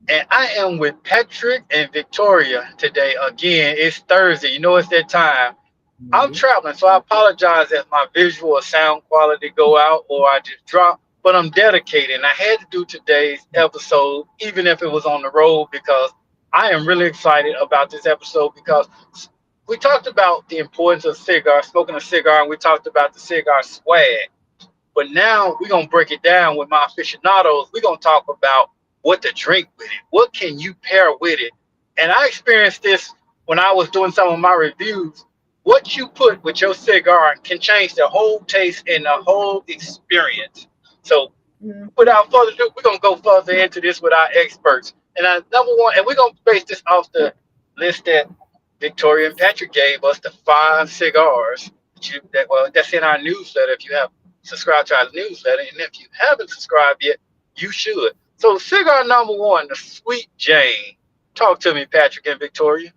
And I am with Patrick and Victoria today. Again, it's Thursday. You know it's that time. I'm Mhm. traveling, so I apologize if my visual or sound quality go out or I just drop. But I'm dedicated, and I had to do today's episode, even if it was on the road, because I am really excited about this episode because we talked about the importance of cigar, smoking a cigar, and we talked about the cigar swag. But now we're gonna break it down with my aficionados. We're gonna talk about what to drink with it. What can you pair with it? And I experienced this when I was doing some of my reviews. What you put with your cigar can change the whole taste and the whole experience. So Mm. without further ado, we're gonna go further into this with our experts. And number one, and we're gonna base this off the list that Victoria and Patrick gave us, the 5 cigars that's in our newsletter. If you have subscribed to our newsletter, and if you haven't subscribed yet, you should. So cigar number one, the Sweet Jane. Talk to me, Patrick and Victoria.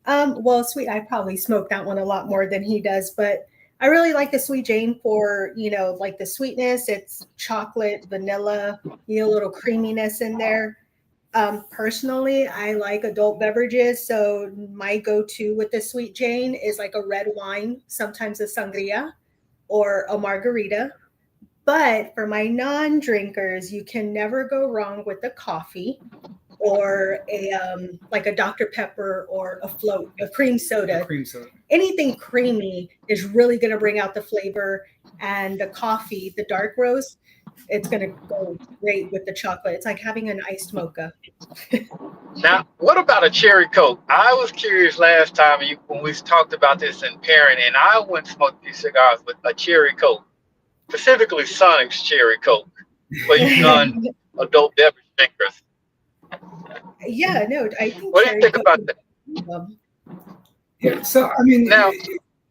Well, sweet. I probably smoke that one a lot more than he does, but I really like the Sweet Jane for, like the sweetness. It's chocolate, vanilla, a little creaminess in there. Personally, I like adult beverages, so my go-to with the Sweet Jane is like a red wine, sometimes a sangria or a margarita. But for my non-drinkers, you can never go wrong with a coffee or a like a Dr. Pepper or a float, a cream A soda. cream soda. Anything creamy is really going to bring out the flavor. And the coffee, the dark roast, it's going to go great with the chocolate. It's like having an iced mocha. Now, what about a cherry coke? I was curious last time when we talked about this in pairing, and I went and smoked these cigars with a cherry coke, specifically Sonic's cherry coke, for you non-adult beverage drinkers. Yeah, no, I think What do you cherry think coke about is that? Yeah. So I mean, Now,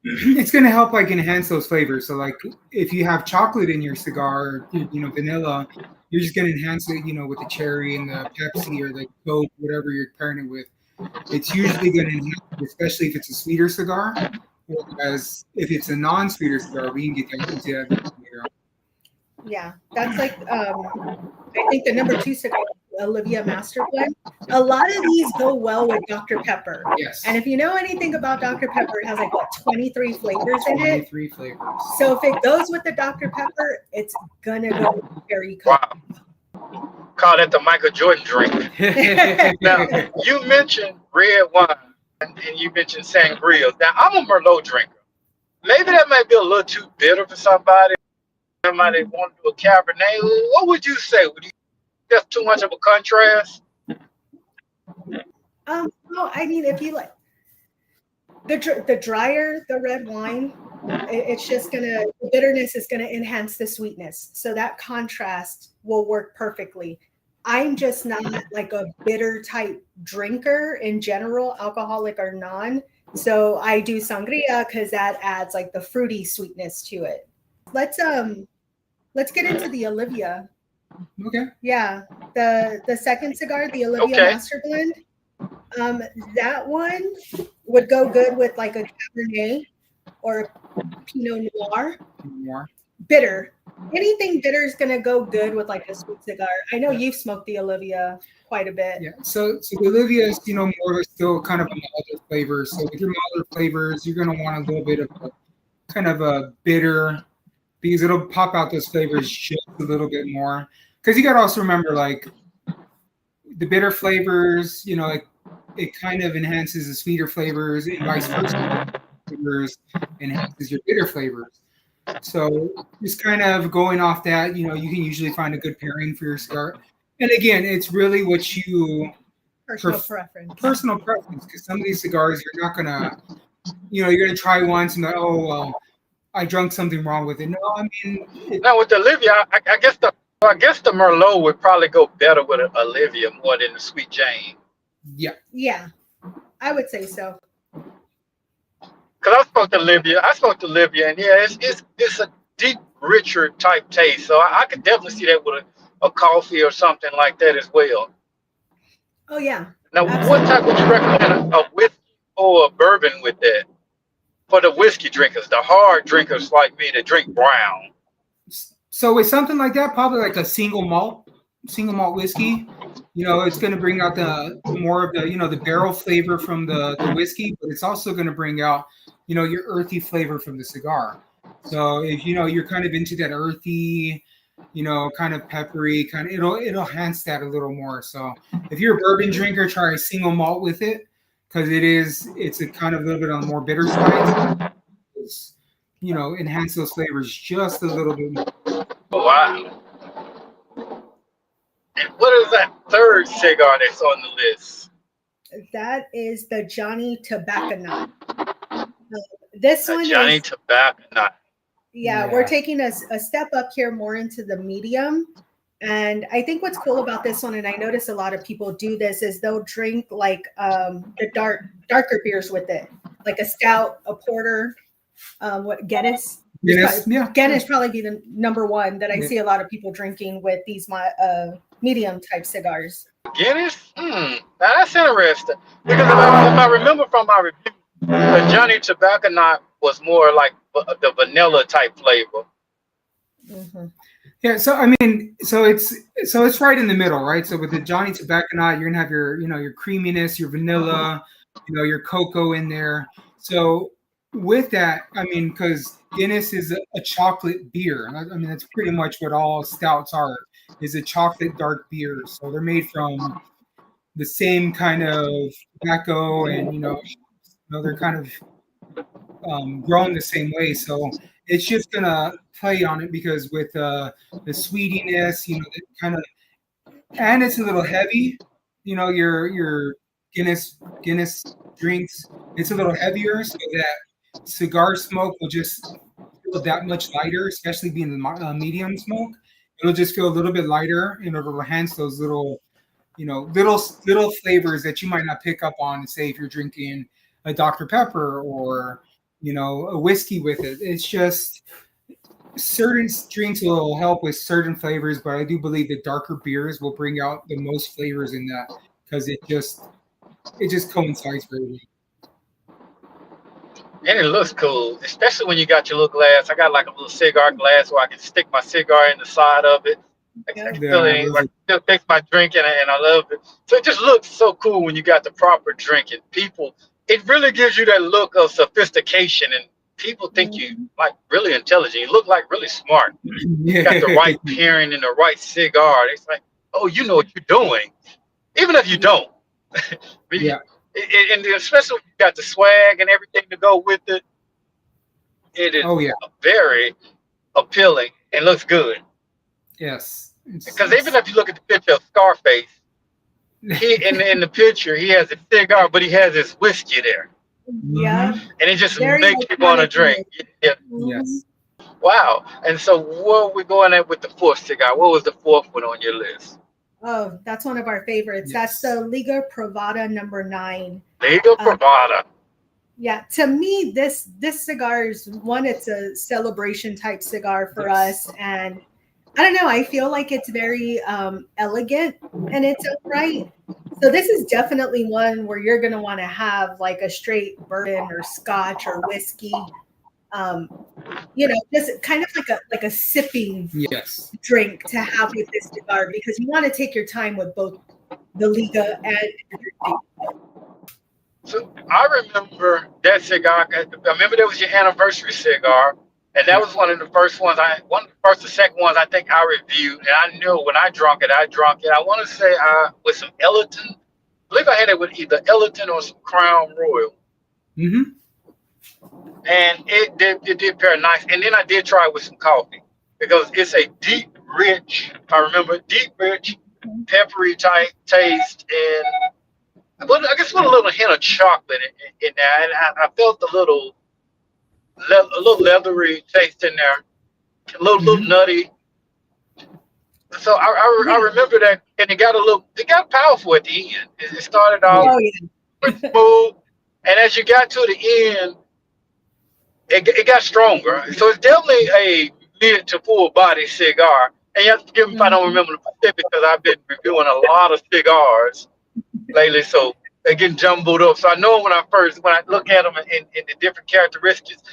it's going to help like enhance those flavors. So like if you have chocolate in your cigar, vanilla, you're just going to enhance it, with the cherry and the Pepsi or the Coke, whatever you're pairing it with. It's usually going to enhance it, especially if it's a sweeter cigar. Whereas if it's a non-sweeter cigar, we can get into that later on. Yeah, that's like I think the number two cigar, Olivia Master Blend. A lot of these go well with Dr. Pepper. And Yes, if you know anything about Dr. Pepper, it has like what 23 flavors in it. 23 flavors. So if it goes with the Dr. Pepper, it's gonna go with cherry coke. wow, call that the Michael Jordan drink. Now, you mentioned red wine and you mentioned sangria. Now, I'm a Merlot drinker. Maybe that might be a little too bitter for somebody. Somebody Mhm. want to do a Cabernet. What would you say? Would you that's too much of a contrast? No, I mean if you like the drier the red wine, it's just gonna the bitterness is gonna enhance the sweetness. So that contrast will work perfectly. I'm just not like a bitter type drinker in general, alcoholic or non. So I do sangria because that adds like the fruity sweetness to it. Let's um let's get into the Olivia. Okay. Yeah, the second cigar, the Olivia Okay. Master Blend. Um, that one would go good with like a Cabernet or a Pinot Noir. More. Bitter. Anything bitter is gonna go good with like a sweet cigar. I know you've smoked the Olivia quite a bit. Yeah. So the Olivia is, more of a still kind of a milder flavor. So with your milder flavors, you're gonna want a little bit of a kind of a bitter because it'll pop out those flavors just a little bit more. Because you gotta also remember like the bitter flavors, like it kind of enhances the sweeter flavors and vice versa. Flavors enhances your bitter flavors. So just kind of going off that, you can usually find a good pairing for your cigar. And again, it's really what you Personal preference. personal preference because some of these cigars you're not gonna, you're gonna try once and go, oh well, I drunk something wrong with it. No, I mean, Now with the Olivia, I guess the Merlot would probably go better with Olivia more than the Sweet Jane. yeah, Yeah, I would say so. Cause I spoke to Olivia, and yeah, it's a deep, richer type taste. So I could definitely see that with a coffee or something like that as well. Oh yeah, Now, what type absolutely. would you recommend a whiskey or a bourbon with that for the whiskey drinkers, the hard drinkers like me that drink brown? so with something like that, probably like a single malt whiskey. it's going to bring out the more of the barrel flavor from the whiskey, but it's also going to bring out your earthy flavor from the cigar. So if you're kind of into that earthy, kind of peppery kind of, it'll enhance that a little more. So if you're a bourbon drinker, try a single malt with it, because it's a kind of a little bit on the more bitter side. It's, enhance those flavors just a little bit more. Wow. And what is that third cigar that's on the list? That is the Johnny Tobacco. This one Johnny is Tobacco. yeah, we're taking a step up here more into the medium. And I think what's cool about this one, and I notice a lot of people do this, is they'll drink like the darker beers with it, like a stout, a porter, what Guinness. Guinness probably be the number one that I see a lot of people drinking with these medium type cigars. Guinness? Now that's interesting. Because if I remember from my review, the Johnny Tobacco was more like the vanilla type flavor. Mm-hmm. Yeah, so I mean, so it's right in the middle, right? So with the Johnny Tobacco, you're gonna have your creaminess, your vanilla, your cocoa in there. So with that, I mean, because Guinness is a chocolate beer. I mean, that's pretty much what all stouts are, is a chocolate dark beer. So they're made from the same kind of tobacco, and they're kind of grown the same way. So it's just gonna play on it, because with the sweetiness, the kind of, and it's a little heavy. Your Guinness drinks, it's a little heavier, so that cigar smoke will just feel that much lighter, especially being the medium smoke. It'll just feel a little bit lighter, and it'll enhance those little flavors that you might not pick up on, say if you're drinking a Dr. Pepper or a whiskey with it. It's just certain drinks will help with certain flavors, but I do believe that darker beers will bring out the most flavors in that, because it just coincides very well. And it looks cool, especially when you got your little glass. I got like a little cigar glass where I can stick my cigar in the side of it. I can feel it. I still takes my drink, and I love it. So it just looks so cool when you got the proper drink. And people, it really gives you that look of sophistication, and people think you like really intelligent. You look like really smart. You got the right pairing and the right cigar. It's like, oh, you know what you're doing, even if you don't. Yeah. And especially when you got the swag and everything to go with it, it is very appealing and looks good. Yes. Because even if you look at the picture of Scarface, he in the picture he has a cigar, but he has his whiskey there. Yeah. And it just makes you want to drink. Yeah. Yes. Wow. And so what we're going at with the fourth cigar? What was the fourth one on your list? Oh, that's one of our favorites. Yes. That's the Liga Privada number 9. Liga Privada. Yeah, to me, this cigar is one. It's a celebration type cigar for us, and I don't know. I feel like it's very elegant and it's upright. So this is definitely one where you're going to want to have like a straight bourbon or scotch or whiskey. Just kind of like a sipping drink to have with this cigar, because you want to take your time with both the Liga and everything. So I remember that cigar. I remember that was your anniversary cigar, and that was one of the first ones. One of the first or second ones I think I reviewed, and I knew when I drank it. I want to say with some Ellerton. I believe I had it with either Ellerton or some Crown Royal. Mm-hmm. And it did pair nice. And then I did try it with some coffee, because it's a deep, rich. I remember rich, peppery type taste, and I guess with a little hint of chocolate in there, and I felt a little leathery taste in there, a little nutty. So I remember that, and it got powerful at the end. It started off smooth, and as you got to the end, it got stronger. So it's definitely a mid to full body cigar. And you have to forgive me if I don't remember the specifics, because I've been reviewing a lot of cigars lately, so they get jumbled up. So I know when I look at them in the different characteristics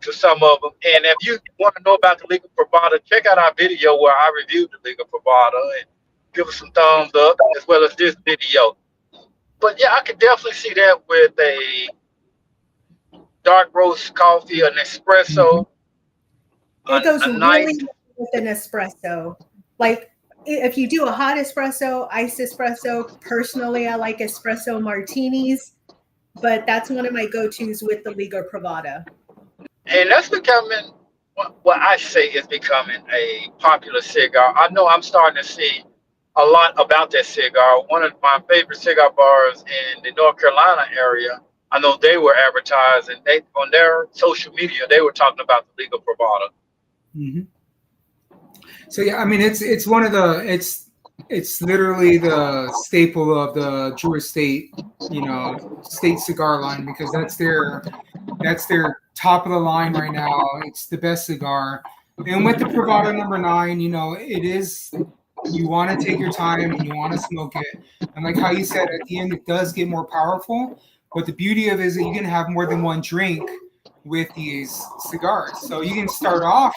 of some of them. And if you want to know about the Liga Privada, check out our video where I reviewed the Liga Privada. give us some thumbs up as well as this video. But yeah, I could definitely see that with a dark roast coffee, an Mhm. espresso, It goes a nice. really well with an espresso. Like if you do a hot espresso, iced espresso, personally, I like espresso martinis, but that's one of my go-tos with the Liga Privada. And that's becoming what I say is becoming a popular cigar. I know I'm starting to see a lot about that cigar. One of my favorite cigar bars in the North Carolina area, I know they were advertising. They on their social media they were talking about the Liga Privada. Mhm. So yeah, I mean it's one of the it's literally the staple of the Drew Estate, state cigar line because that's their top of the line right now. It's the best cigar. And with the Privado number 9, it is you want to take your time and you want to smoke it. And like how you said at the end, it does get more powerful. But the beauty of it is that you can have more than one drink with these cigars. So you can start off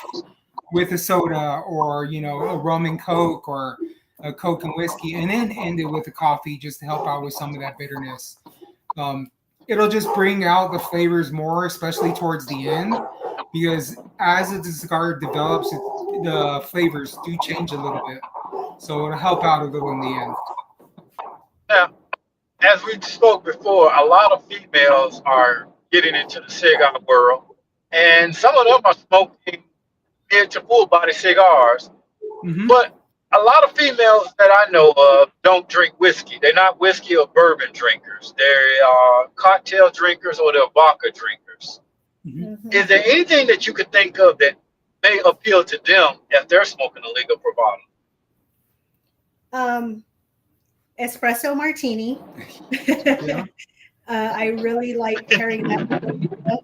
with a soda or a rum and coke or a coke and whiskey, and then end it with a coffee just to help out with some of that bitterness. Um, it'll just bring out the flavors more, especially towards the end, because as the cigar develops, the flavors do change a little bit. So it'll help out a little in the end. Now, as we spoke before, a lot of females are getting into the cigar world, and some of them are smoking mid to full body cigars. Hmm. But a lot of females that I know of don't drink whiskey. They're not whiskey or bourbon drinkers. They are cocktail drinkers or they're vodka drinkers. Hmm. Mhm. Is there anything that you could think of that may appeal to them if they're smoking a legal Bravado? Um, Espresso martini. Yeah. I really like pairing that with the Liga.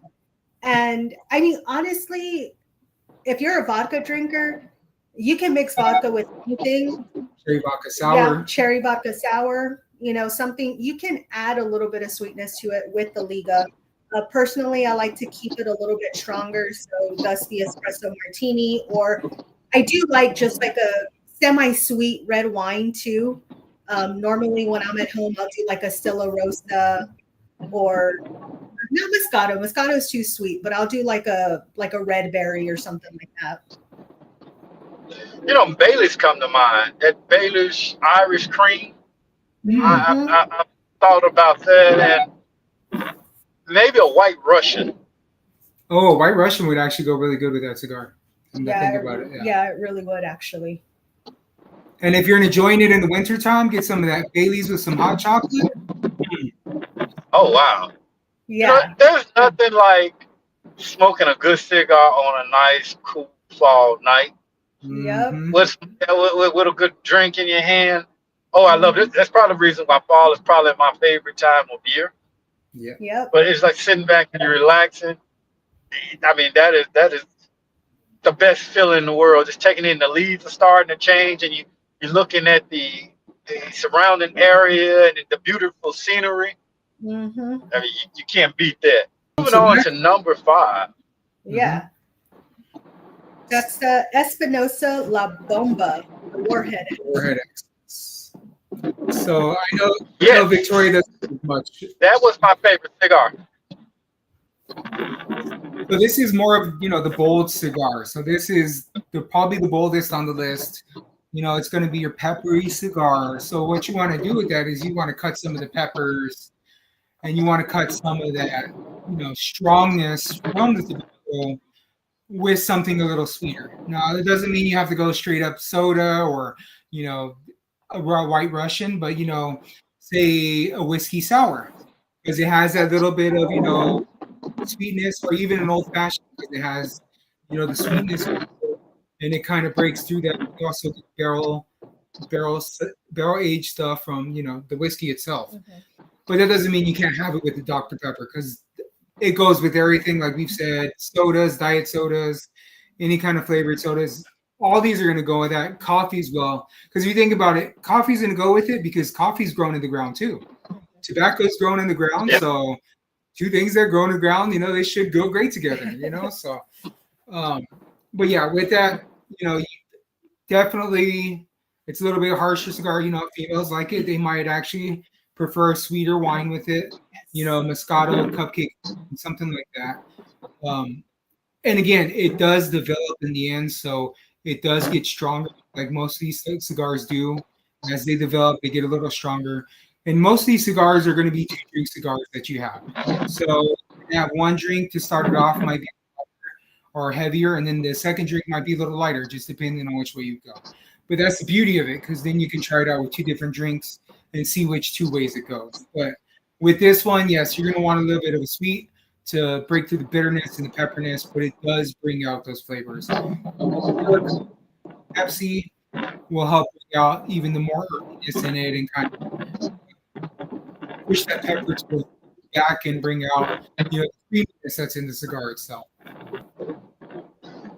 And I mean, honestly, if you're a vodka drinker, you can mix vodka with anything. Cherry vodka Yeah, sour. cherry vodka sour, something you can add a little bit of sweetness to it with the Liga. Personally, I like to keep it a little bit stronger, so thus the espresso martini. Or I do like just like a semi-sweet red wine too. Normally, when I'm at home, I'll do like a Stella Rosa or not Moscato. Moscato is too sweet, but I'll do like a red berry or something like that. You know, Bailey's come to mind. That Bailey's Irish cream. Mm. Hmm. I thought about that and maybe a white Russian. Oh, White Russian would actually go really good with that cigar. I'm not Yeah, thinking about it. Yeah. yeah, it really would actually. And if you're enjoying it in the wintertime, get some of that Bailey's with some hot chocolate. Oh, wow. You know, Yeah. there's nothing like smoking a good cigar on a nice, cool fall night Yep. Mm-hmm. with, with a good drink in your hand. Oh, I love it. Hmm. That's probably the reason why fall is probably my favorite time of year. Yeah. Yep. But it's like sitting back and you're relaxing. I mean, that is the best feeling in the world. Just taking in the leaves are starting to change, and you're looking at the surrounding area and the beautiful scenery. Hmm. I mean, you can't beat that. Moving So on next, to number 5. hmm Yeah. That's the Espinosa La Bomba, the Warhead. Warhead X. So I know Yes, Victoria doesn't do much. that was my favorite cigar. So this is more of the bold cigar. So this is probably the boldest on the list. It's going to be your peppery cigar. So what you want to do with that is you want to cut some of the peppers and you want to cut some of that strongness from the tobacco with something a little sweeter. Now it doesn't mean you have to go straight up soda or you know a raw white Russian, but say a whiskey sour because it has that little bit of sweetness, or even an old fashioned because it has the sweetness and it kind of breaks through that. You also get barrel barrel aged stuff from the whiskey itself. Mhm. But that doesn't mean you can't have it with the Dr Pepper because it goes with everything. Like we've said, sodas, diet sodas, any kind of flavored sodas. All these are going to go with that. Coffees will, because if you think about it, coffee's going to go with it because coffee's grown in the ground too. Tobacco's grown in the ground, Yep. so two things that grow in the ground, they should go great together. So, but yeah, with that, you definitely. It's a little bit harsher cigar. Females like it. They might actually prefer a sweeter wine with it. Moscato, cupcake, something like that. Um, and again, it does develop in the end, so it does get stronger, like most of these cigars do. As they develop, they get a little stronger. And most of these cigars are going to be 2 drink cigars that you have. So you have one drink to start it off, might be or heavier, and then the second drink might be a little lighter, just depending on which way you go. But that's the beauty of it, because then you can try it out with 2 different drinks and see which 2 ways it goes. But with this one, yes, you're going to want a little bit of a sweet to break through the bitterness and the pepperness, but it does bring out those flavors. Pepsi will help bring out even the more earthiness in it and kind of push that pepper to back and bring out the creaminess that's in the cigar itself.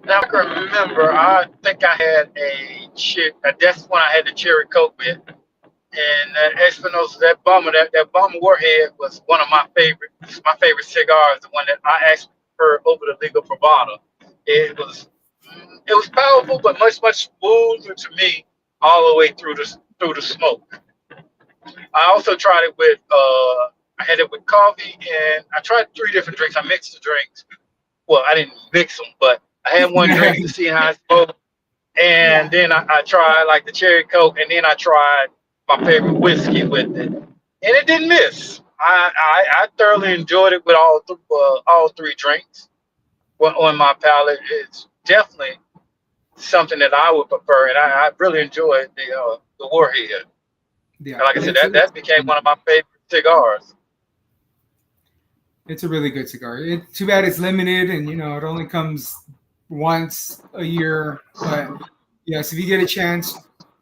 Now I can remember, I think I had that's when I had the cherry coke with. And that Espinosa, that Bomber Warhead was one of my favorite cigars, the one that I actually preferred over the Liga Privada. It was it was powerful, but much smoother to me all the way through the smoke. I also tried it with I had it with coffee, and I tried 3 different drinks. I mixed the drinks. Well, I didn't mix them, but I had one drink to see how it smoked, and Yeah. then I tried like the cherry coke, and then I tried my favorite whiskey with it, and it didn't miss. I thoroughly enjoyed it with all 3 drinks. Well, on my palate, it's definitely something that I would prefer, and I really enjoyed the Warhead. Yeah, And like I said, that became one of my favorite cigars. it's a really good cigar. Too bad it's limited, and it only comes once a year. But yes, if you get a chance,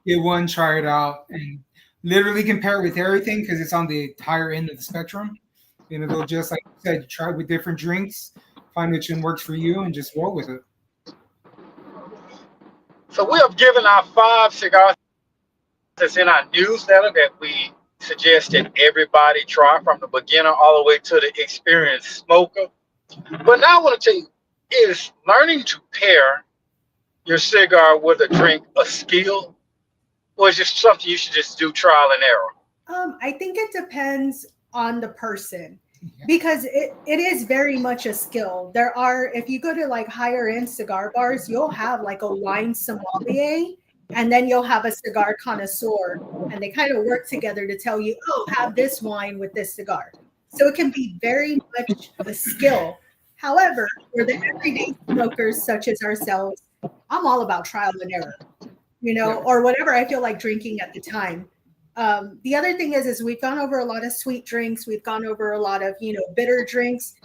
get one, try it out, and literally compare it with everything because it's on the higher end of the spectrum. And it'll just like you said, try with different drinks, find which one works for you, and just roll with it. So we have given our 5 cigars that's in our newsletter that we suggest that everybody try from the beginner all the way to the experienced smoker. But now I want to tell you, is learning to pair your cigar with a drink a skill, or is it something you should just do trial and error? I think it depends on the person Yeah. because it is very much a skill. There are, if you go to like higher end cigar bars, you'll have like a wine sommelier and then you'll have a cigar connoisseur, and they kind of work together to tell you, oh, have this wine with this cigar. So it can be very much a skill. However, for the everyday smokers such as ourselves, I'm all about trial and error, Yeah. or whatever I feel like drinking at the time. The other thing is we've gone over a lot of sweet drinks. We've gone over a lot of, bitter drinks.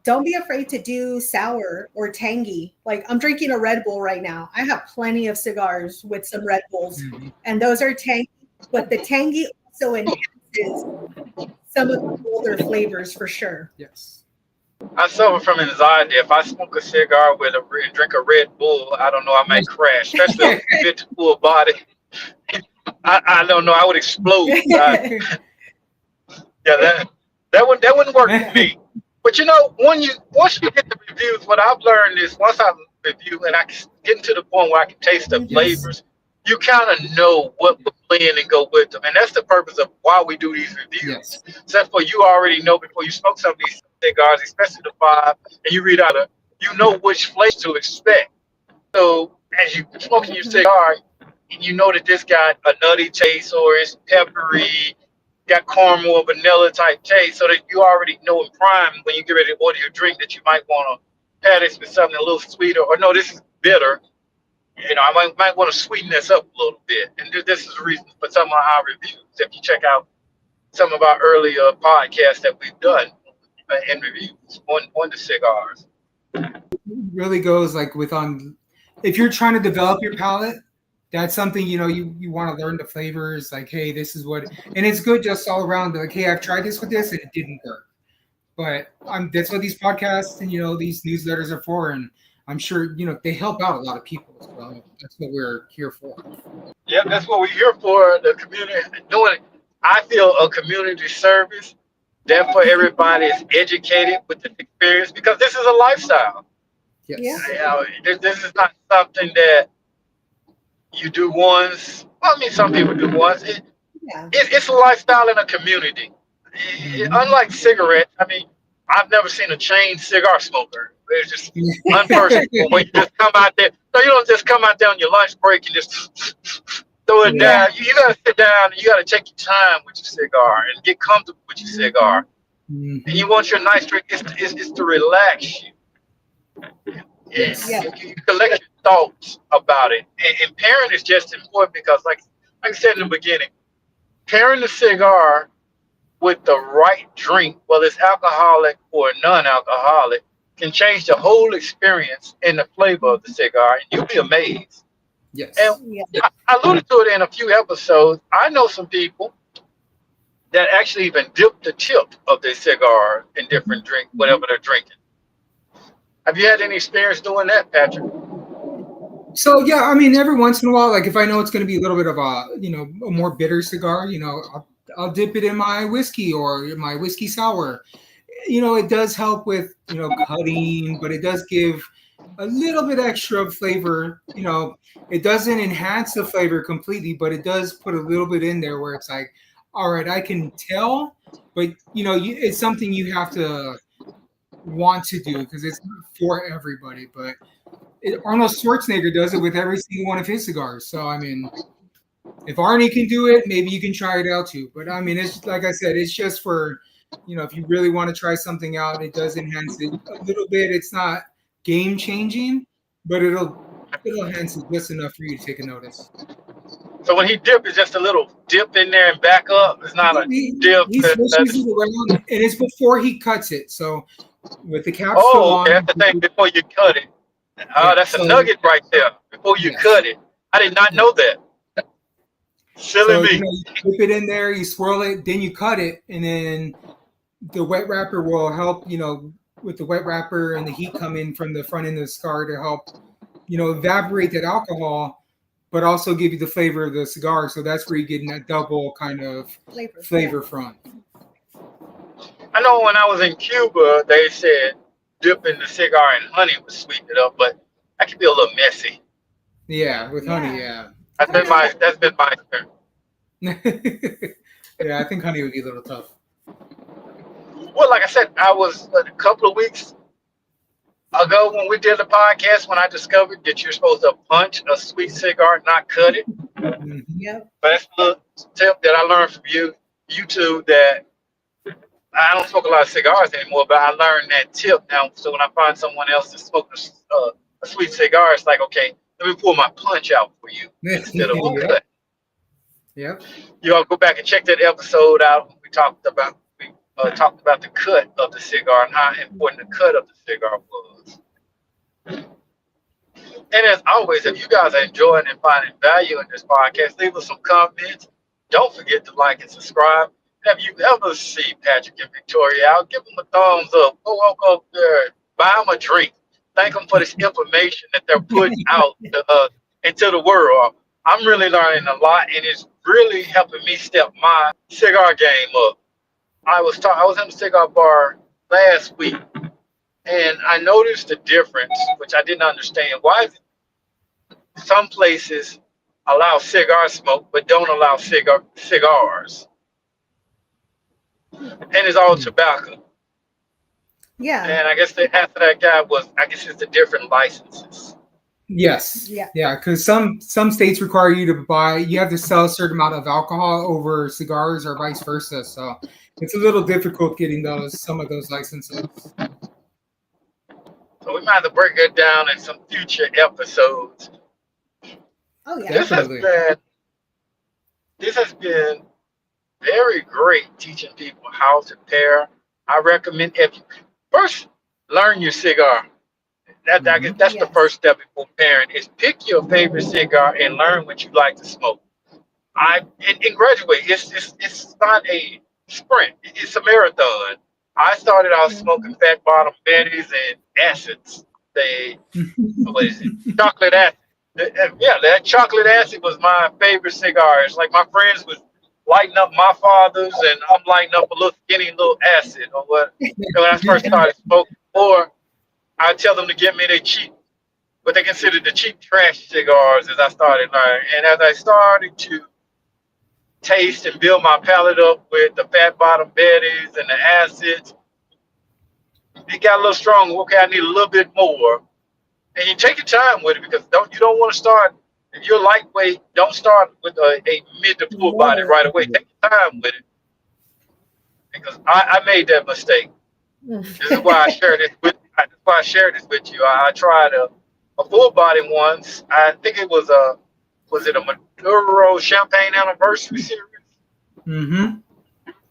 Don't be afraid to do sour or tangy. Like I'm drinking a Red Bull right now. I have plenty of cigars with some Red Bulls, Mhm. and those are tangy, but the tangy also enhances some of the older flavors for sure. Yes. I suffer from anxiety. If I smoke a cigar with drink a Red Bull, I don't know, I might crash, especially a bit to full body. I don't know, I would explode. Yeah, that wouldn't work for me. But once you get the reviews, what I've learned is once I review and I can get to the point where I can taste the Yes. flavors, you kind of know what will blend and go with them, and that's the purpose of why we do these reviews. Yes. So for you already know before you smoke some of these cigars, especially the 5, and you read out you know which flavor to expect. So as you smoking your Mhm. cigar, and you know that this got a nutty taste or it's peppery, got caramel or vanilla type taste, so that you already know in prime when you get ready to order your drink that you might want to pair this with something a little sweeter, or no, this is bitter. I might want to sweeten this up a little bit. And this is the reason for some of our reviews. If you check out some of our earlier podcasts that we've done and reviews on the cigars. Really goes like if you're trying to develop your palate, that's something you want to learn the flavors. Like, hey, this is what, and it's good just all around. Like, hey, I've tried this with this and it didn't work. But that's what these podcasts and these newsletters are for, and I'm sure they help out a lot of people as well. That's what we're here for. Yeah, that's what we're here for. The community doing. I feel a community service. Therefore, everybody is educated with this experience because this is a lifestyle. Yeah. Yes. This is not something that you do once Well, I mean, some people do once. Yeah. It's a lifestyle in a community. Mhm. Unlike cigarettes, I mean, I've never seen a chain cigar smoker. It's just unpersonable when you just come out there. No, you don't just come out there on your lunch break and just throw it Yeah. Yeah. down. You got to sit down and you got to take your time with your cigar and get comfortable with your cigar. And you Mhm. want your nice drink. It's to relax you. Yes. Yeah. You collect your thoughts about it. And pairing is just important because, like I said in the beginning, pairing the cigar with the right drink, whether it's alcoholic or non-alcoholic, can change the whole experience and the flavor of the cigar, and you'll be amazed. And Yes. Yeah. I alluded to it in a few episodes. I know some people that actually even dip the tip of their cigar in different drink, whatever they're drinking. Have you had any experience doing that, Patrick? So yeah, I mean, every once in a while, like if I know it's going to be a little bit of a, a more bitter cigar, I'll dip it in my whiskey or my whiskey sour. It does help with cutting, but it does give a little bit extra flavor. It doesn't enhance the flavor completely, but it does put a little bit in there where it's like, all right, I can tell, but it's something you have to want to do because it's not for everybody. But Arnold Schwarzenegger does it with every single one of his cigars. So I mean, if Arnie can do it, maybe you can try it out too. But I mean, it's like I said, it's just for if you really want to try something out, it does enhance it a little bit. It's not game changing, but it'll enhance it just enough for you to take a notice. So when he dip, it's just a little dip in there and back up. It's not Yeah, a dip. he swishes That's it around, and it's before he cuts it. So with the cap still oh, okay. on, That's the thing before you cut it. yeah. That's a So nugget right there. Before you yes, cut it, I did not yeah. know that. Silly So me. you dip it in there, you swirl it, then you cut it, and then the wet wrapper will help, with the wet wrapper and the heat coming from the front end of the cigar to help, evaporate that alcohol, but also give you the flavor of the cigar. So that's where you're getting that double kind of Flavor. Yeah. flavor from. I know when I was in Cuba, they said dipping the cigar in honey would sweeten it up, but that can be a little messy. Yeah, with honey, Yeah. yeah. I don't know. That's been my experience. Yeah, I think honey would be a little tough. Well, like I said, I was a couple of weeks ago when we did the podcast when I discovered that you're supposed to punch a sweet cigar, not cut it. Hmm. Yep. But that's a little tip that I learned from YouTube that I don't smoke a lot of cigars anymore, but I learned that tip now. So when I find someone else that's smoking a sweet cigar, it's like, okay, let me pull my punch out for you instead of a Okay. Yep. cut. Yep. You all go back and check that episode out. We talked about the cut of the cigar and how important the cut of the cigar was. And as always, if you guys are enjoying and finding value in this podcast, leave us some comments. Don't forget to like and subscribe. Have you ever seen Patrick and Victoria out? Give them a thumbs up. Go walk up there, buy them a drink. Thank them for this information that they're putting out into the world. I'm really learning a lot, and it's really helping me step my cigar game up. I was in the cigar bar last week, and I noticed the difference, which I didn't understand. Why is some places allow cigar smoke but don't allow cigars, and it's all tobacco. Yeah. And I guess the answer to that guy was, I guess it's the different licenses. Yes. Yeah. Yeah, because some states require you have to sell a certain amount of alcohol over cigars or vice versa. So it's a little difficult getting some of those licenses. So we might have to break it down in some future episodes. Oh yeah. This has Definitely. been this has been very great teaching people how to pair. I recommend if you first learn your cigar. I guess Hmm. that's the Yes. first step before pairing is pick your favorite cigar and learn what you like to smoke. In graduate, it's not a sprint. It's a marathon. I started out smoking Hmm. fat bottom Betty's and acids. They what is it? Chocolate acid. Yeah, that chocolate acid was my favorite cigar. It's like my friends was lighting up my father's, and I'm lighting up a little skinny little acid or what. When I first started smoking, or I tell them to get me their cheap. what they considered the cheap trash cigars as I started learning. And as I started to taste and build my palate up with the fat bottom betties and the acids, it got a little stronger. Okay, I need a little bit more. And you take your time with it because you don't want to start, if you're lightweight, don't start with a mid to full body right away. Take your time with it because I made that mistake. This is why I share this with. That's why I share this with you. I tried a full body once. I think it was it a Maduro Champagne Anniversary Series? Mm-hmm.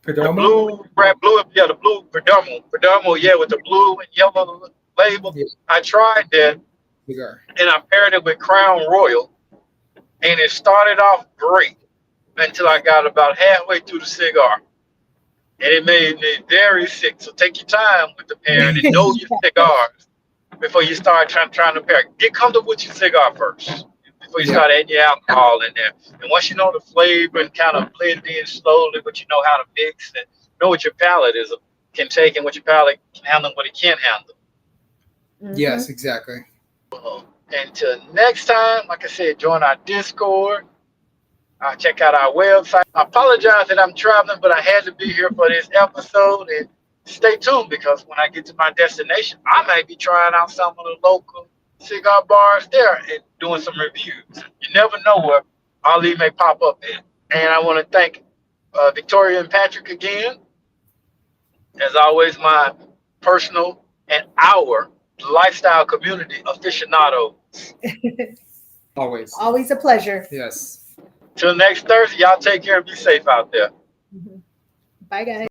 The Perdomo? blue, yeah, the blue Perdomo, yeah, with the blue and yellow label. Yeah. I tried that Cigar. and I paired it with Crown Royal, and it started off great until I got about halfway through the cigar. And it made me very sick. So take your time with the pairing and know your cigars before you start trying to pair. Get comfortable with your cigar first before you start adding your alcohol in there. And once you know the flavor and kind of blend in slowly, but you know how to mix and know what your palate can take and what your palate can handle and what it can't handle. Yes, exactly. Until next time, like I said, join our Discord. Check out our website. I apologize that I'm traveling, but I had to be here for this episode. And stay tuned because when I get to my destination, I might be trying out some of the local cigar bars there and doing some reviews. You never know where Ali may pop up in. And I want to thank Victoria and Patrick again. As always, my personal and our lifestyle community aficionados. Always. Always a pleasure. Yes. Till next Thursday, y'all take care and be safe out there. Bye, guys.